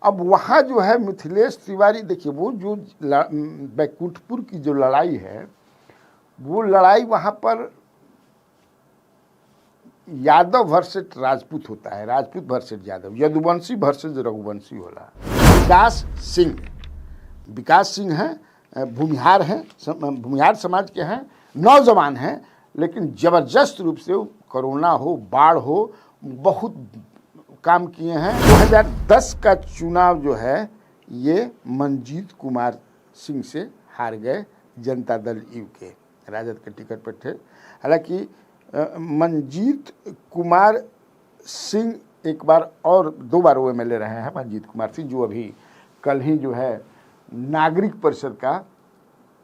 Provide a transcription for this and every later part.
अब वहाँ जो है मिथिलेश तिवारी, देखिए वो जो बैकुंठपुर की जो लड़ाई है, वो लड़ाई वहाँ पर यादव वर्सेस राजपूत होता है, राजपूत वर्सेस यादव, यदुवंशी वर्सेस रघुवंशी होला। विकास सिंह हैं, भूमिहार हैं, भूमिहार समाज के हैं, नौजवान हैं, लेकिन ज़बरदस्त रूप से कोरोना हो, बाढ़ हो, बहुत काम किए हैं। 2010 का चुनाव जो है ये मनजीत कुमार सिंह से हार गए, जनता दल यू के राजद के टिकट पर थे। हालांकि मनजीत कुमार सिंह एक बार और 2 बार वो MLA रहे हैं, मनजीत कुमार सिंह, जो अभी कल ही जो है नागरिक परिषद का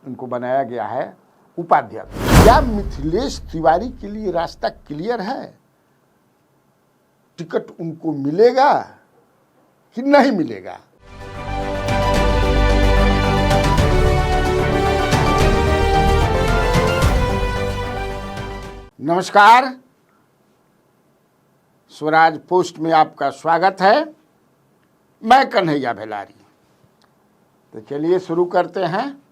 उनको बनाया गया है उपाध्यक्ष। क्या मिथिलेश तिवारी के लिए रास्ता क्लियर है? टिकट उनको मिलेगा कि नहीं मिलेगा? नमस्कार, स्वराज पोस्ट में आपका स्वागत है। मैं कन्हैया भेलारी। तो चलिए शुरू करते हैं।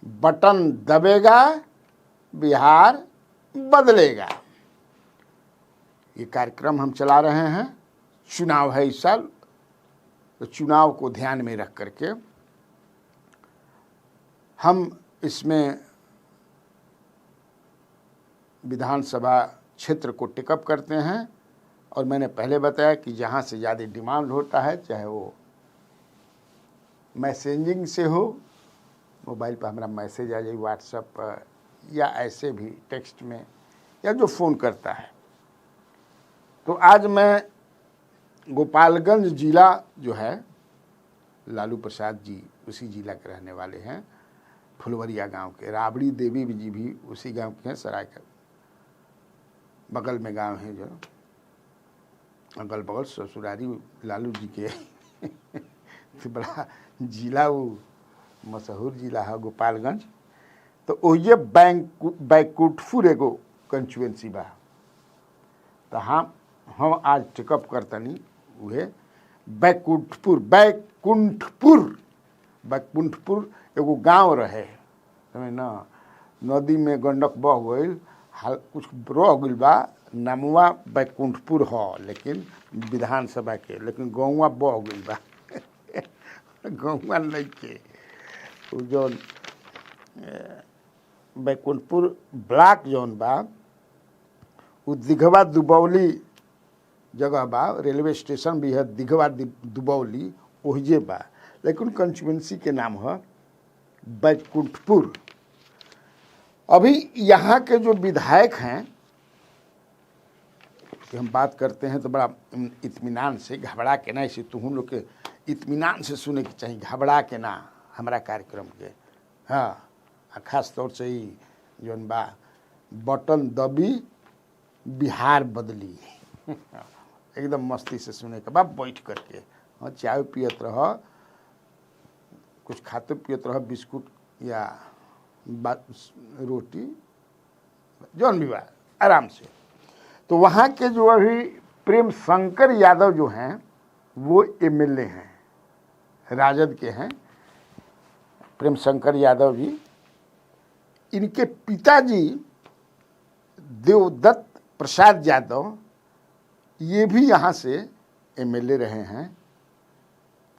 बटन दबेगा, बिहार बदलेगा, ये कार्यक्रम हम चला रहे हैं। चुनाव है इस साल, तो चुनाव को ध्यान में रख करके हम इसमें विधानसभा क्षेत्र को टिकअप करते हैं। और मैंने पहले बताया कि जहाँ से ज़्यादा डिमांड होता है, चाहे वो मैसेजिंग से हो, मोबाइल पर हमारा मैसेज आ जाए व्हाट्सएप पर, या ऐसे भी टेक्स्ट में, या जो फ़ोन करता है। तो आज मैं गोपालगंज जिला जो है, लालू प्रसाद जी उसी जिला के रहने वाले हैं, फुलवरिया गांव के। राबड़ी देवी जी भी उसी गांव के हैं, सराय का बगल में गांव है, जो अगल बगल ससुरारी लालू जी के तो बड़ा जिला, वो मशहूर जिला है गोपालगंज। तो वो ये बैकुंठपुर एगो कंस्टिट्यूएंसी बा। तो हम आज टिकअप करतनी उहे बैकुंठपुर एगो गांव रहे, समझ ना, नदी में गंडक बह गई, कुछ रह गई बा, नामुआ बैकुंठपुर हो, लेकिन विधानसभा के, लेकिन गौवा बह गई बा गौवा नहीं के। जो बैकुंठपुर ब्लॉक जौन बा, वो दिघवा दुबौली जगह बा, रेलवे स्टेशन भी है दिघवा दुबौली, ओहिजे बा, लेकिन कंस्टिट्यूएंसी के नाम है बैकुंठपुर। अभी यहाँ के जो विधायक हैं कि हम बात करते हैं तो बड़ा इत्मीनान से, घबरा के ना, इसे तुम लोग के इत्मीनान से सुने के चाहिए, घबरा के ना हमारा कार्यक्रम के। हाँ, खास तौर से ही जौन बा बटन दबी बिहार बदली एकदम मस्ती से सुने के बाद बैठ करके। हाँ, चाय पियत रह, कुछ खाते पियत रह, बिस्कुट या रोटी, जौन भी बा, आराम से। तो वहाँ के जो अभी प्रेम शंकर यादव जो हैं, वो MLA हैं, राजद के हैं, प्रेम शंकर यादव जी। इनके पिताजी देवदत्त प्रसाद यादव, ये भी यहाँ से MLA रहे हैं।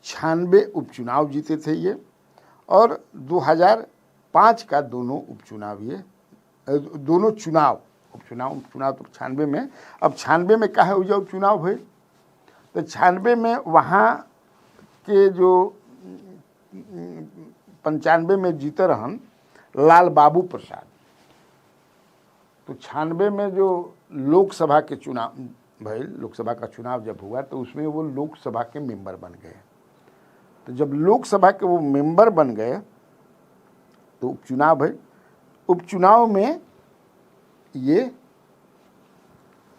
96 उपचुनाव जीते थे ये, और 2005 का दोनों उपचुनाव, ये दोनों चुनाव, उपचुनाव तो 96 में, अब 96 में का है वो जो उपचुनाव हुए, तो 96 में वहाँ के जो 95 में जीते रहन लाल बाबू प्रसाद। तो 96 में जो लोकसभा के चुनाव भइल, लोकसभा का चुनाव जब हुआ, तो उसमें वो लोकसभा के मेंबर बन गए। तो जब लोकसभा के वो मेंबर बन गए, तो उपचुनाव भइल। उपचुनाव में ये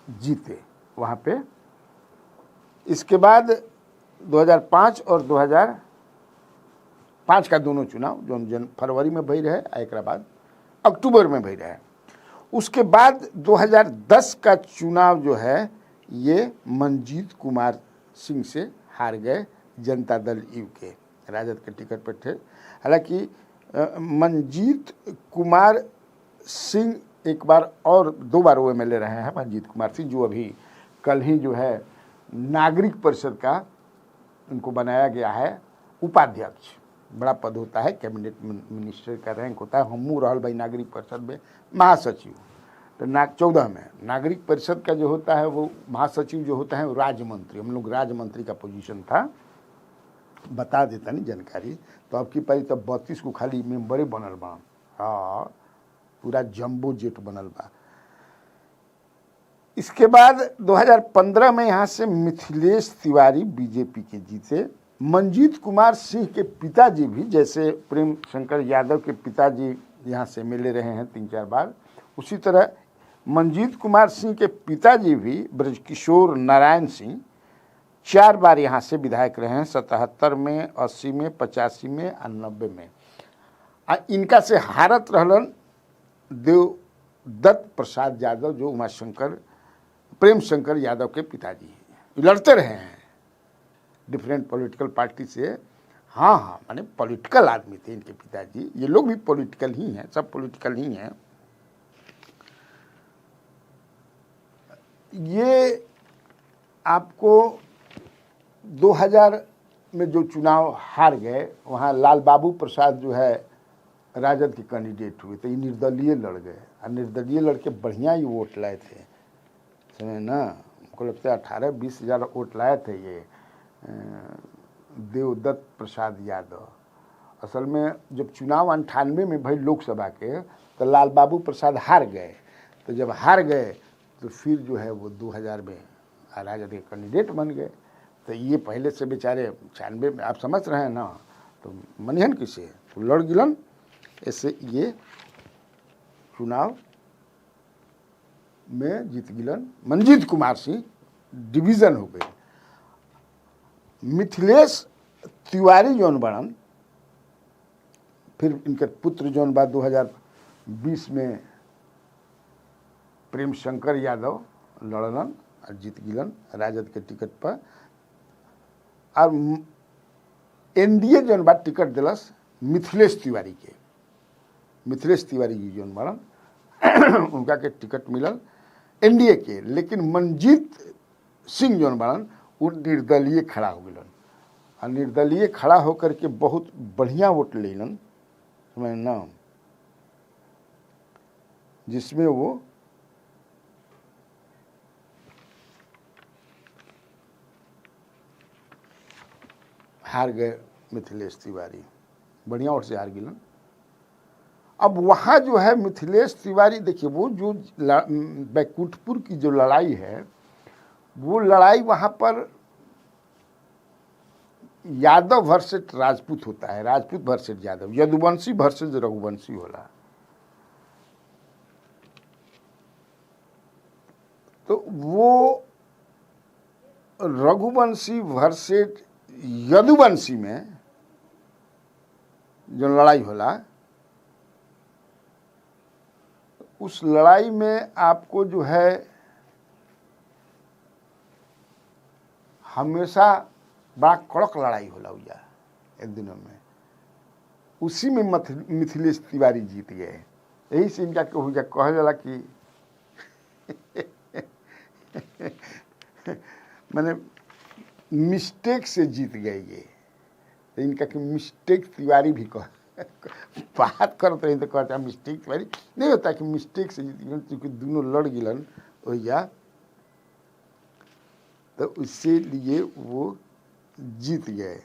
जीते वहाँ पे। इसके बाद 2005 और 2005 का दोनों चुनाव जो फरवरी में भई रहे, एक बाद अक्टूबर में भई रहे। उसके बाद 2010 का चुनाव जो है, ये मनजीत कुमार सिंह से हार गए, जनता दल यू के राजद के टिकट पर थे। हालांकि मंजीत कुमार सिंह एक बार और 2 बार वो एमएलए रहे हैं मंजीत कुमार सिंह, जो अभी कल ही जो है नागरिक परिषद का उनको बनाया गया है उपाध्यक्ष। बड़ा पद होता है, कैबिनेट मिनिस्टर का रैंक होता है। हमू रहल भाई नागरिक परिषद में महासचिव, तो 14 में नागरिक परिषद का जो होता है वो महासचिव जो होता है वो राज्य मंत्री, हम लोग राज्य मंत्री का पोजीशन था, बता देता नहीं जानकारी। तो अब की पारी तो 32 को खाली मेंबरे बनल बा। हाँ, पूरा जम्बो जेट बनल बा। इसके बाद 2015 में यहाँ से मिथिलेश तिवारी बीजेपी के जीते। मंजीत कुमार सिंह के पिताजी भी, जैसे प्रेम शंकर यादव के पिताजी यहाँ से मिले रहे हैं 3-4 बार, उसी तरह मंजीत कुमार सिंह के पिताजी भी ब्रजकिशोर नारायण सिंह 4 बार यहाँ से विधायक रहे हैं, 77 में, 80 में, 85 में और 90 में। इनका से हारत रहलन देवदत्त प्रसाद यादव, जो उमाशंकर प्रेम शंकर यादव के पिताजी हैं। लड़ते रहे हैं डिफरेंट पॉलिटिकल पार्टी से। हाँ, माने पॉलिटिकल आदमी थे इनके पिताजी। ये लोग भी पॉलिटिकल ही हैं, सब पॉलिटिकल ही हैं। ये आपको 2000 में जो चुनाव हार गए, वहाँ लाल बाबू प्रसाद जो है राजद के कैंडिडेट हुए, तो ये निर्दलीय लड़ गए और निर्दलीय लड़के बढ़िया ही वोट लाए थे, समझे ना। हमको लगता है 18-20 हज़ार वोट लाए थे ये देवदत्त प्रसाद यादव। असल में जब चुनाव 98 में भाई लोकसभा के, तो लाल बाबू प्रसाद हार गए। तो जब हार गए तो फिर जो है वो 2000 में राजद के कैंडिडेट बन गए। तो ये पहले से बेचारे 96 में, आप समझ रहे हैं ना, तो मनिहन किसे तो लड़ गिलन। ऐसे ये चुनाव में जीत गिलन। मंजीत कुमार सिंह डिवीज़न हो गई। मिथिलेश तिवारी जौन बड़न, फिर इनके पुत्र जौन बाद 2020 में प्रेम शंकर यादव लड़लन और जीत गिलन राजद के टिकट पर। और एनडीए जौन बात टिकट दिलस मिथिलेश तिवारी के, मिथिलेश तिवारी जी जौन बड़न उनका के टिकट मिलल एनडीए के। लेकिन मंजीत सिंह जौन बड़न वो निर्दलीय खड़ा हो गलन और निर्दलीय खड़ा होकर के बहुत बढ़िया वोट लेलन, समझ ना, जिसमें वो हार गए मिथिलेश तिवारी, बढ़िया वोट से हार गिलन। अब वहाँ जो है मिथिलेश तिवारी, देखिए वो जो बैकुंठपुर की जो लड़ाई है, वो लड़ाई वहाँ पर यादव वर्सेस राजपूत होता है, राजपूत वर्सेस यादव, यदुवंशी वर्सेस रघुवंशी होला। तो वो रघुवंशी वर्सेस यदुवंशी में जो लड़ाई होला, उस लड़ाई में आपको जो है हमेशा बड़ा कड़क लड़ाई होला हुआ इन दिनों में। उसी में मिथिलेश तिवारी जीत गए। यही से इनका कहा जाला कि मैंने मिस्टेक से जीत गए ये। तो इनका कि मिस्टेक तिवारी भी कह बात करते रहे तो कहते हैं मिस्टेक तिवारी नहीं होता कि मिस्टेक से जीत गए, क्योंकि दोनों लड़ गिलन भैया, तो इससे लिए वो जीत गए।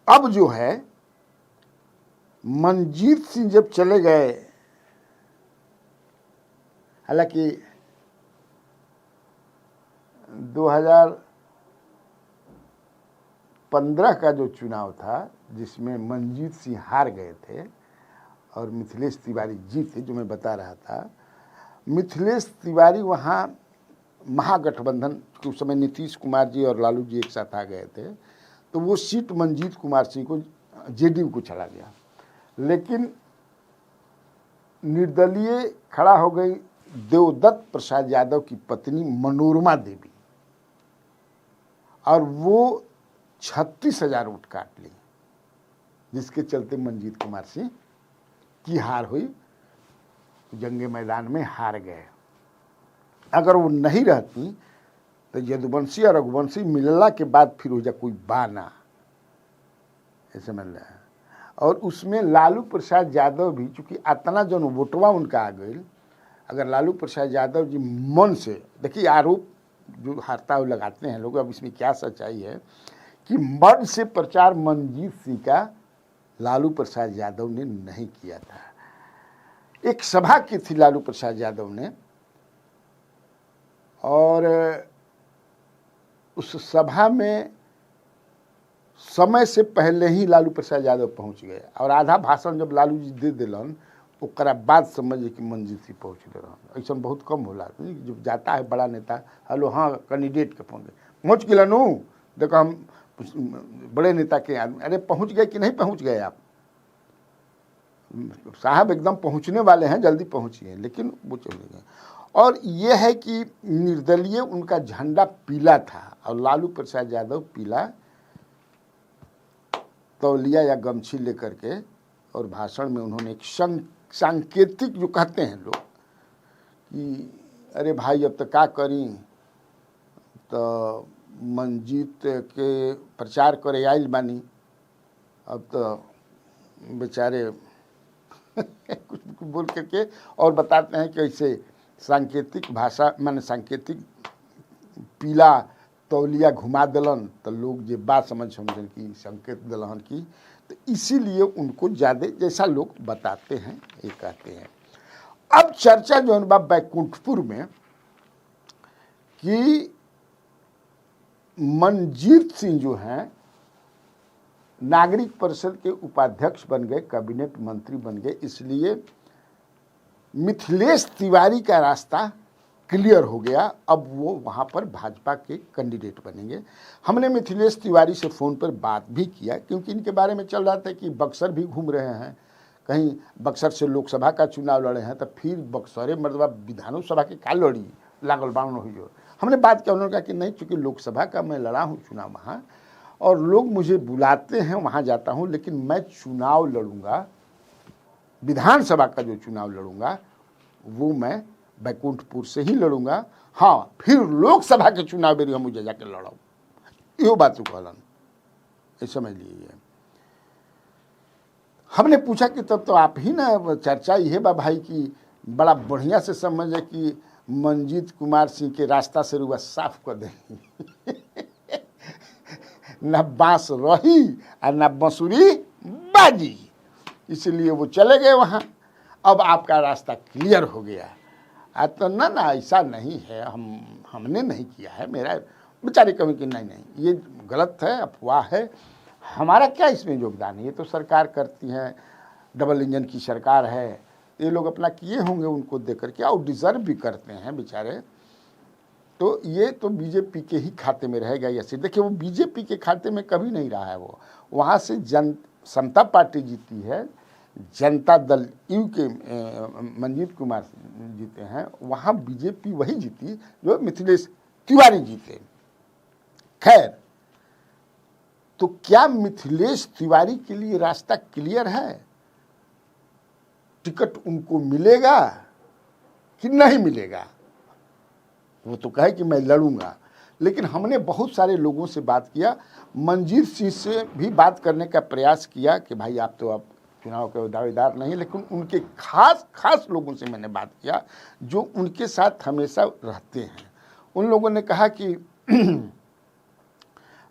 अब जो है मंजीत सिंह जब चले गए, हालांकि 2015 का जो चुनाव था जिसमें मंजीत सिंह हार गए थे और मिथिलेश तिवारी जीते, जो मैं बता रहा था, मिथिलेश तिवारी वहाँ महागठबंधन के उस समय नीतीश कुमार जी और लालू जी एक साथ आ गए थे, तो वो सीट मंजीत कुमार सिंह को जेडीयू को चला गया। लेकिन निर्दलीय खड़ा हो गई देवदत्त प्रसाद यादव की पत्नी मनोरमा देवी, और वो 36,000 वोट काट ली, जिसके चलते मंजीत कुमार सिंह की हार हुई, जंगे मैदान में हार गए। अगर वो नहीं रहती तो यदुवंशी और रघुवंशी मिलना के बाद फिर हो जा कोई बाना, ऐसे समझ रहे हैं। और उसमें लालू प्रसाद यादव भी, चूंकि इतना जो वोटवा उनका आ गई, अगर लालू प्रसाद यादव जी मन से, देखिए आरोप जो हारता हुआ लगाते हैं लोग, अब इसमें क्या सच्चाई है कि मन से प्रचार मंजीत सिंह का लालू प्रसाद यादव ने नहीं किया था। एक सभा की थी लालू प्रसाद यादव ने, और उस सभा में समय से पहले ही लालू प्रसाद यादव पहुंच गए, और आधा भाषण जब लालू जी दे दिलन ओकरा बाद समझिए कि मंजीत सिंह पहुँच रहे। ऐसा बहुत कम होला, जब जाता है बड़ा नेता, हेलो हाँ कैंडिडेट के फोन पहुँच गए नु, देखो हम बड़े नेता के आदमी, अरे पहुँच गए कि नहीं पहुँच गए आप साहब, एकदम पहुँचने वाले हैं, जल्दी पहुँचिए, लेकिन वो चले गए। और ये है कि निर्दलीय उनका झंडा पीला था और लालू प्रसाद यादव पीला तौलिया या गमछी लेकर के, और भाषण में उन्होंने एक सांकेतिक जो कहते हैं लोग कि अरे भाई अब तो क्या करी, तो मंजीत के प्रचार करे आइल बानी, अब तो बेचारे कुछ बोल करके और बताते हैं कि ऐसे सांकेतिक भाषा माने सांकेतिक पीला तौलिया घुमा दिलन, तो लोग जे बात समझन की संकेत दिलन की, तो इसीलिए उनको ज़्यादा जैसा लोग बताते हैं ये कहते हैं। अब चर्चा जो है बैकुंठपुर में कि मंजीत सिंह जो हैं नागरिक परिषद के उपाध्यक्ष बन गए, कैबिनेट मंत्री बन गए, इसलिए मिथिलेश तिवारी का रास्ता क्लियर हो गया। अब वो वहाँ पर भाजपा के कैंडिडेट बनेंगे। हमने मिथिलेश तिवारी से फ़ोन पर बात भी किया, क्योंकि इनके बारे में चल रहा था कि बक्सर भी घूम रहे हैं, कहीं बक्सर से लोकसभा का चुनाव लड़े हैं, तो फिर बक्सरे मतलब विधानसभा के का लड़ी लागल बाण हुई हो। हमने बात किया, उन्होंने कहा कि नहीं, चूँकि लोकसभा का मैं लड़ा हूँ चुनाव वहाँ, और लोग मुझे बुलाते हैं वहाँ जाता हूँ, लेकिन मैं चुनाव लड़ूंगा, विधानसभा का जो चुनाव लड़ूंगा वो मैं बैकुंठपुर से ही लड़ूंगा। हाँ, फिर लोकसभा के चुनाव बेरी हम मुझे जाके लड़ाऊ, यो बात कहलन, ये समझ लीजिए। हमने पूछा कि तब तो आप ही ना, चर्चा ये बा भाई कि बड़ा बढ़िया से समझे कि मंजीत कुमार सिंह के रास्ता से रुआ साफ कर देंगे न बांस रही और न बांसुरी बाजी, इसलिए वो चले गए वहाँ। अब आपका रास्ता क्लियर हो गया। तो ना ऐसा नहीं है, हमने नहीं किया है, मेरा बेचारे कभी कि नहीं ये गलत है, अफवाह है, हमारा क्या इसमें योगदान है, ये तो सरकार करती है, डबल इंजन की सरकार है, ये लोग अपना किए होंगे उनको देख करके, और डिज़र्व भी करते हैं बेचारे। तो ये तो बीजेपी के ही खाते में रहेगा। ऐसे देखिए, वो बीजेपी के खाते में कभी नहीं रहा है, वो वहाँ से समता पार्टी जीती है, जनता दल यू के मंजीत कुमार जीते हैं, वहाँ बीजेपी वही जीती जो मिथिलेश तिवारी जीते। खैर, तो क्या मिथिलेश तिवारी के लिए रास्ता क्लियर है? टिकट उनको मिलेगा कि नहीं मिलेगा? वो तो कहे कि मैं लड़ूंगा, लेकिन हमने बहुत सारे लोगों से बात किया, मंजीत सिंह से भी बात करने का प्रयास किया कि भाई आप तो अब चुनाव के दावेदार नहीं, लेकिन उनके खास लोगों से मैंने बात किया जो उनके साथ हमेशा रहते हैं। उन लोगों ने कहा कि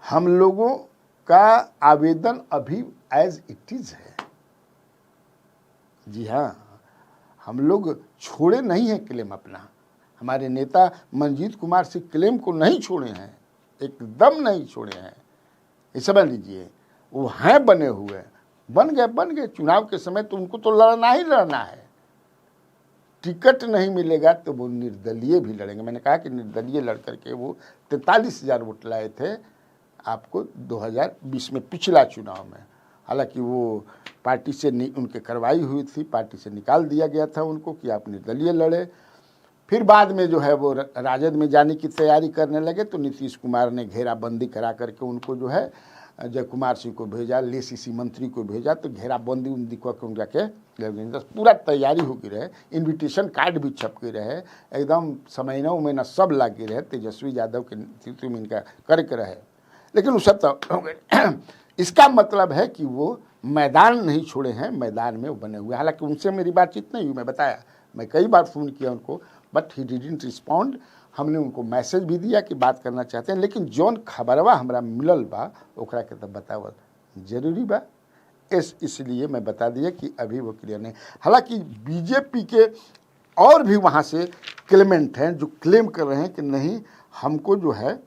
हम लोगों का आवेदन अभी एज इट इज़ है। जी हाँ, हम लोग छोड़े नहीं हैं क्लेम अपना, हमारे नेता मंजीत कुमार सिंह क्लेम को नहीं छोड़े हैं, एकदम नहीं छोड़े हैं, ये समझ लीजिए। वो हैं बने हुए, बन गए चुनाव के समय तो उनको तो लड़ना ही लड़ना है। टिकट नहीं मिलेगा तो वो निर्दलीय भी लड़ेंगे। मैंने कहा कि निर्दलीय लड़ करके वो 43,000 वोट लाए थे आपको 2020 में पिछला चुनाव में। हालांकि वो पार्टी से उनके कार्रवाई हुई थी, पार्टी से निकाल दिया गया था उनको कि आप निर्दलीय लड़े। फिर बाद में जो है वो राजद में जाने की तैयारी करने लगे, तो नीतीश कुमार ने घेराबंदी करा करके उनको जो है जय कुमार सिंह को भेजा, लेसीसी मंत्री को भेजा, तो घेराबंदी उन दिक्कत को जाके पूरा तैयारी हो गई रहे, इनविटेशन कार्ड भी छप गए रहे, एकदम समयना उमयना सब लागे रहे, तेजस्वी यादव के नेतृत्व में इनका करके रहे, लेकिन वो सब तो हो गए। इसका मतलब है कि वो मैदान नहीं छोड़े हैं, मैदान में वो बने हुए। हालांकि उनसे मेरी बातचीत नहीं हुई, मैं बताया, मैं कई बार फ़ोन किया उनको, बट ही डिडंट रिस्पॉन्ड। हमने उनको मैसेज भी दिया कि बात करना चाहते हैं, लेकिन जौन खबरवा हमरा मिलल बा ओकरा के तब बतावल जरूरी बा, इसलिए मैं बता दिया कि अभी वो क्लियर नहीं। हालांकि बीजेपी के और भी वहाँ से क्लेमेंट हैं जो क्लेम कर रहे हैं कि नहीं, हमको जो है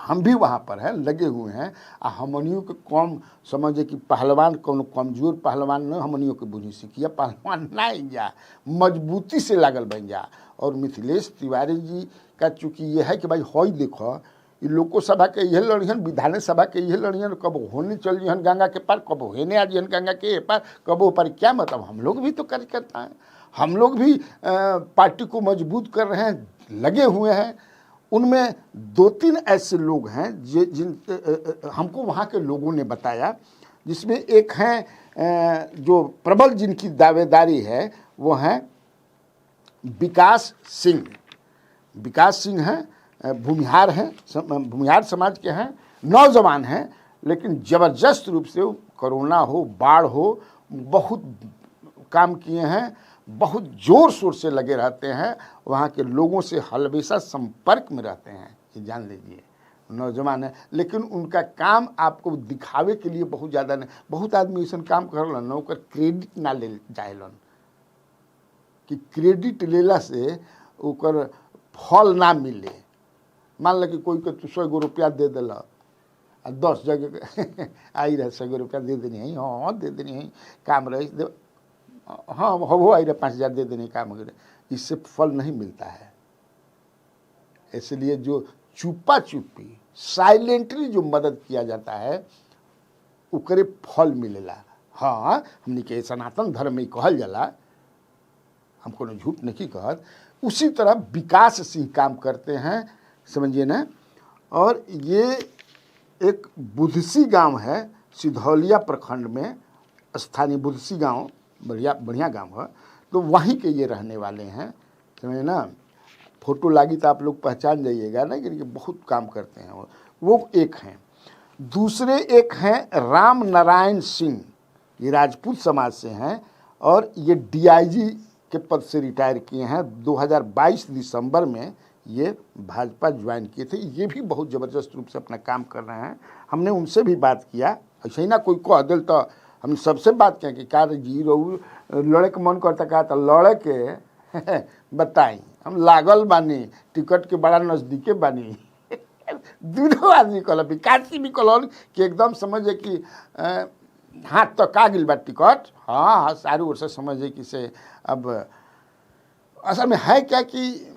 हम भी वहाँ पर हैं, लगे हुए हैं, हमनियों के कम समझे कि पहलवान कौन कमजोर पहलवान न हमनियों के बुझी सीखिए, पहलवान नहीं जा, मजबूती से लागल बन जा। और मिथिलेश तिवारी जी का चूँकि ये है कि भाई हई देखो, लोकसभा के यह लड़ियन, विधानसभा के यह लड़ियन, कब होने चल जहन गंगा के पार, कब होने आ जहन गंगा के पार, कब ऊपर, क्या मतलब हम लोग भी तो कार्यकर्ता हैं, हम लोग भी पार्टी को मजबूत कर रहे हैं, लगे हुए हैं। उनमें 2-3 ऐसे लोग हैं जिन हमको वहाँ के लोगों ने बताया, जिसमें एक हैं जो प्रबल जिनकी दावेदारी है, वो हैं विकास सिंह। विकास सिंह हैं, भूमिहार हैं, भूमिहार समाज के हैं, नौजवान हैं, लेकिन ज़बरदस्त रूप से कोरोना हो, बाढ़ हो, बहुत काम किए हैं, बहुत ज़ोर शोर से लगे रहते हैं, वहाँ के लोगों से हमेशा संपर्क में रहते हैं, ये जान लीजिए। नौजवान है, लेकिन उनका काम आपको दिखावे के लिए बहुत ज़्यादा नहीं। बहुत आदमी ऐसा काम करलन न, ओकर क्रेडिट ना ले जाएलन, कि क्रेडिट लेला से ओकर फल ना मिले। मान ल कि कोई के 100 रुपया दे दिला, 10 जगह आई रहे 100 रुपया दे देनी है, हाँ दे देनी है, काम रही दे, हाँ हो आई रहे 5000 दे देने काम वगैरह, इससे फल नहीं मिलता है। इसलिए जो चुपा चुपी साइलेंटली जो मदद किया जाता है, उकरे फल मिलेला। हाँ, हमने के सनातन धर्म में कहल जाला, हम कोनो झूठ नहीं कहत। उसी तरह विकास सिंह काम करते हैं, समझिए ना। और ये एक बुधसी गांव है, सिधौलिया प्रखंड में, स्थानीय बुधसी गांव, बढ़िया गांव है, तो वहीं के ये रहने वाले हैं, समझे ना। फोटो लागी तो आप लोग पहचान जाइएगा ना, कि बहुत काम करते हैं वो एक हैं। दूसरे एक हैं राम नारायण सिंह, ये राजपूत समाज से हैं, और ये DIG के पद से रिटायर किए हैं। 2022 दिसंबर में ये भाजपा ज्वाइन किए थे। ये भी बहुत ज़बरदस्त रूप से अपना काम कर रहे हैं। हमने उनसे भी बात किया, ऐसे ही ना कोई कह दिल तो हम सबसे बात किया कि का जी रहू लड़े के मन करता, का तो लड़े के बताई, हम लागल बानी, टिकट के बड़ा नज़दीके बानी। दूनों आदमी कहल, विकास भी कहल कि एकदम समझे कि हाथ तो का गिल बा टिकट, हाँ सारू ओर से समझे कि से। अब असल में है क्या कि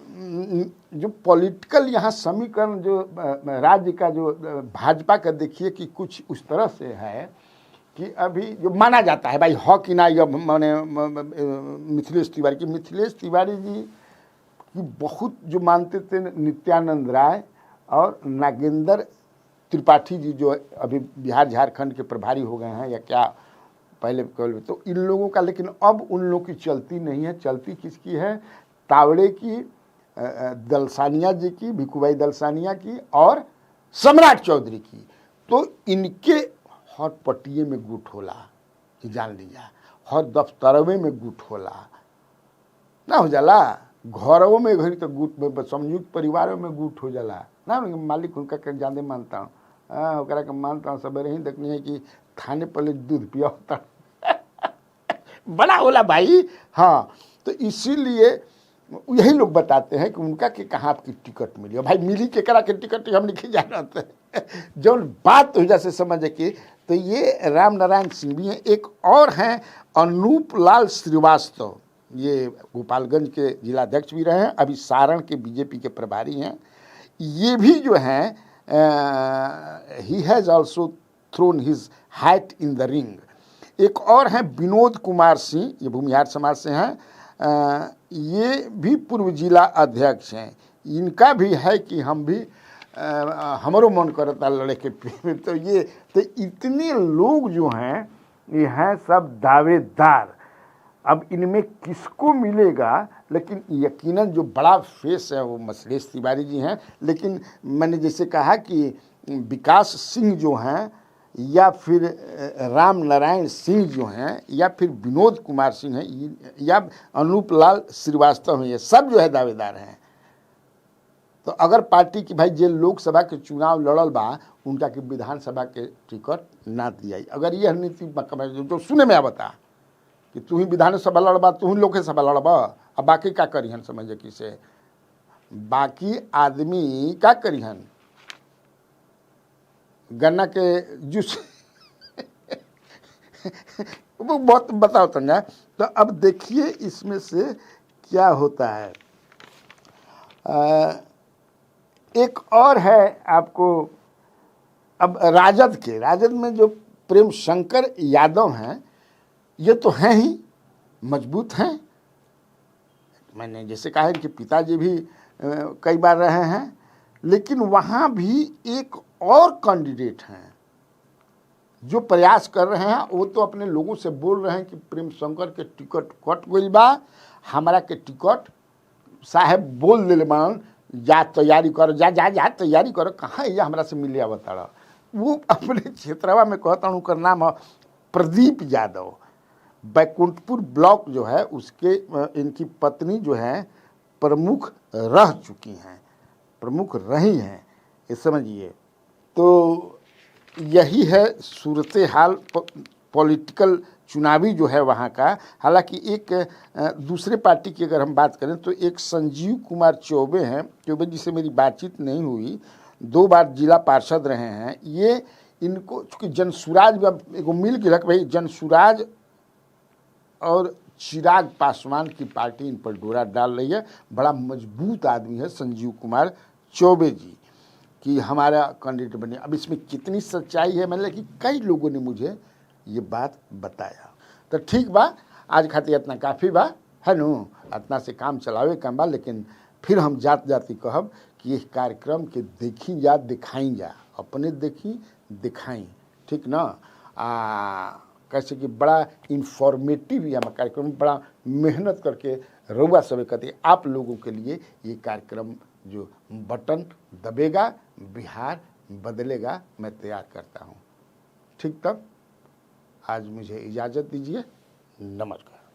जो पॉलिटिकल यहाँ समीकरण जो राज्य का जो भाजपा का देखिए कि कुछ उस तरह से है कि अभी जो माना जाता है भाई हो कि ना, या माने मिथिलेश तिवारी जी की बहुत जो मानते थे नित्यानंद राय और नागेंद्र त्रिपाठी जी, जो अभी बिहार झारखंड के प्रभारी हो गए हैं या क्या पहले कल, तो इन लोगों का, लेकिन अब उन लोगों की चलती नहीं है। चलती किसकी है? तावड़े की, दलसानिया जी की, भिखूभाई दलसानिया की और सम्राट चौधरी की। तो इनके हर पट्टिए में गुट होला, जान लीजिए, हर दफ्तरवे में गुट होला ना, हो जाला घरों में, घरी तो गुट में, संयुक्त परिवारों में गुट हो जाला ना। मालिक उनका के ज़्यादा मानता हूँ, ओकरा के मानता हूँ। सवेरे ही देखनी है कि थाने पहले दूध पिया होता बड़ा होला भाई। हाँ, तो इसीलिए यही लोग बताते हैं कि उनका कि कहाँ आपकी टिकट मिली, भाई मिली के करा के टिकट हम नहीं जाना होता जो बात हो जैसे समझे कि। तो ये राम नारायण सिंह भी हैं। एक और हैं अनूप लाल श्रीवास्तव, ये गोपालगंज के जिलाध्यक्ष भी रहे हैं, अभी सारण के बीजेपी के प्रभारी हैं। ये भी जो हैं he has also thrown his hat in the ring. एक और हैं विनोद कुमार सिंह, ये भूमिहार समाज से हैं, ये भी पूर्व जिला अध्यक्ष हैं, इनका भी है कि हम भी हमारो मन करता लड़े के तो ये तो इतने लोग जो हैं ये हैं सब दावेदार। अब इनमें किसको मिलेगा, लेकिन यकीनन जो बड़ा फेस है वो मसलेश तिवारी जी हैं। लेकिन मैंने जैसे कहा कि विकास सिंह जो हैं या फिर राम नारायण सिंह जो हैं या फिर विनोद कुमार सिंह हैं या अनूप लाल श्रीवास्तव हैं, ये सब जो है दावेदार हैं। तो अगर पार्टी की भाई जे लोकसभा के चुनाव लड़ल बा उनका के विधानसभा के टिकट ना दिया, अगर यह नीति जो सुने में आवता कि तू ही विधानसभा लड़बा, तू ही लोकसभा लड़बा, अब बाकी का करिहन समझे कि से बाकी आदमी का करिहन गन्ना के जूस वो बहुत बताओ तंगा। तो अब देखिए इसमें से क्या होता है। एक और है आपको, अब राजद में जो प्रेम शंकर यादव हैं ये तो हैं ही मजबूत हैं। मैंने जैसे कहा कि पिताजी भी कई बार रहे हैं, लेकिन वहाँ भी एक और कैंडिडेट हैं जो प्रयास कर रहे हैं। वो तो अपने लोगों से बोल रहे हैं कि प्रेम शंकर के टिकट कट गई बा, हमारा के टिकट साहेब बोल दिले बान, जा तैयारी करो, जा जा जा तैयारी करो। कहाँ ये हमारा से मिले बता। वो अपने क्षेत्रवा में कहता हूँ, उनका नाम प्रदीप यादव, बैकुंठपुर ब्लॉक जो है उसके इनकी पत्नी जो है प्रमुख रह चुकी हैं, प्रमुख रही हैं, ये समझिए। तो यही है सूरत हाल पॉलिटिकल चुनावी जो है वहाँ का। हालांकि एक दूसरे पार्टी की अगर हम बात करें तो एक संजीव कुमार चौबे हैं, चौबे जी से मेरी बातचीत नहीं हुई, 2 बार जिला पार्षद रहे हैं। ये इनको चूँकि जनसुराज एगो मिल के रख भाई, जनसुराज और चिराग पासवान की पार्टी इन पर डोरा डाल रही है। बड़ा मजबूत आदमी है संजीव कुमार चौबे जी कि हमारा कैंडिडेट बने। अब इसमें कितनी सच्चाई है, मतलब कि कई लोगों ने मुझे ये बात बताया। तो ठीक बा, आज खातिर इतना काफ़ी बा है नु, इतना से काम चलावे काम बा। लेकिन फिर हम जात जाति कहब कि ये कार्यक्रम के देखी जा दिखाई जा, अपने देखी दिखाई, ठीक ना। कैसे कि बड़ा इन्फॉर्मेटिव या कार्यक्रम, बड़ा मेहनत करके रउआ सब कहते आप लोगों के लिए ये कार्यक्रम जो बटन दबेगा बिहार बदलेगा मैं तैयार करता हूँ। ठीक, तब आज मुझे इजाज़त दीजिए, नमस्कार।